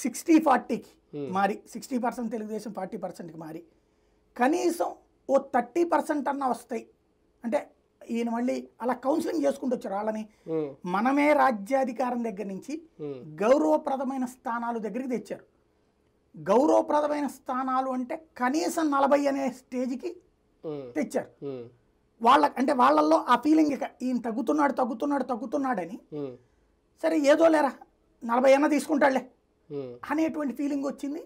60-40కి మారి 60% తెలుగుదేశం 40%కి మారి కనీసం ఓ 30% అన్న వస్తాయి అంటే ఈయన మళ్ళీ అలా కౌన్సిలింగ్ చేసుకుంటూ వచ్చారు వాళ్ళని. మనమే రాజ్యాధికారం దగ్గర నుంచి గౌరవప్రదమైన స్థానాలు దగ్గరికి తెచ్చారు. గౌరవప్రదమైన స్థానాలు అంటే కనీసం 40 అనే స్టేజ్కి తెచ్చారు. అంటే వాళ్ళల్లో ఆ ఫీలింగ్ ఇక ఈయన తగ్గుతున్నాడని సరే ఏదో లేరా 40 అన్న తీసుకుంటాడులే అనేటువంటి ఫీలింగ్ వచ్చింది.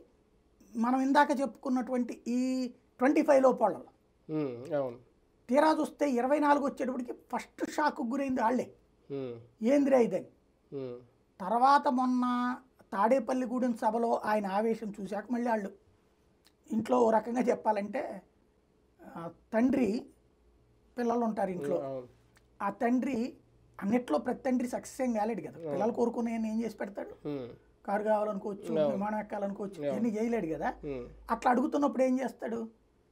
మనం ఇందాక చెప్పుకున్నటువంటి ఈ 25 లోపాళ్ళలో. తీరా చూస్తే 24 వచ్చేటప్పటికి ఫస్ట్ షాక్ గురైంది వాళ్ళే, ఏంద్రా ఇదని. తర్వాత మొన్న తాడేపల్లిగూడెం సభలో ఆయన ఆవేశం చూశాక మళ్ళీ వాళ్ళు ఇంట్లో ఓ రకంగా చెప్పాలంటే తండ్రి పిల్లలు ఉంటారు ఇంట్లో, ఆ తండ్రి అన్నిట్లో ప్రతి తండ్రి సక్సెస్ ఏం కాలేడు కదా. పిల్లలు కోరుకునే ఏం చేసి పెడతాడు, కారు కావాలనుకోవచ్చు, విమానం ఎక్కాలనుకోవచ్చు, ఇవన్నీ చేయలేడు కదా. అట్లా అడుగుతున్నప్పుడు ఏం చేస్తాడు,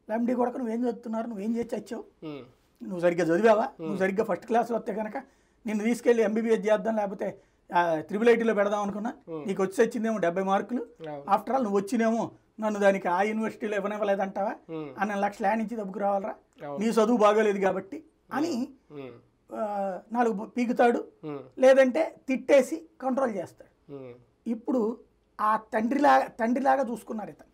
ఎండి కొడక నువ్వేం చదువుతున్నారు, నువ్వేం చేసి వచ్చావు, నువ్వు సరిగ్గా చదివావా, నువ్వు సరిగ్గా ఫస్ట్ క్లాస్లో వస్తే కనుక నిన్ను తీసుకెళ్ళి ఎంబీబీఎస్ చేద్దాం లేకపోతే IIITలో పెడదాం అనుకున్నా, నీకు వచ్చి వచ్చిందేమో 70 మార్కులు, ఆఫ్టర్ ఆల్ నువ్వు వచ్చినేమో నన్ను దానికి ఆ యూనివర్సిటీలో ఇవ్వనివ్వలేదంటావా, 12 లక్షలు ల్యాండ్ ఇచ్చి దబ్బుకు రావాలరా, నీ చదువు బాగోలేదు కాబట్టి అని 4 పీకుతాడు, లేదంటే తిట్టేసి కంట్రోల్ చేస్తాడు. ఇప్పుడు ఆ తండ్రిలాగా చూసుకున్నారు ఇతను.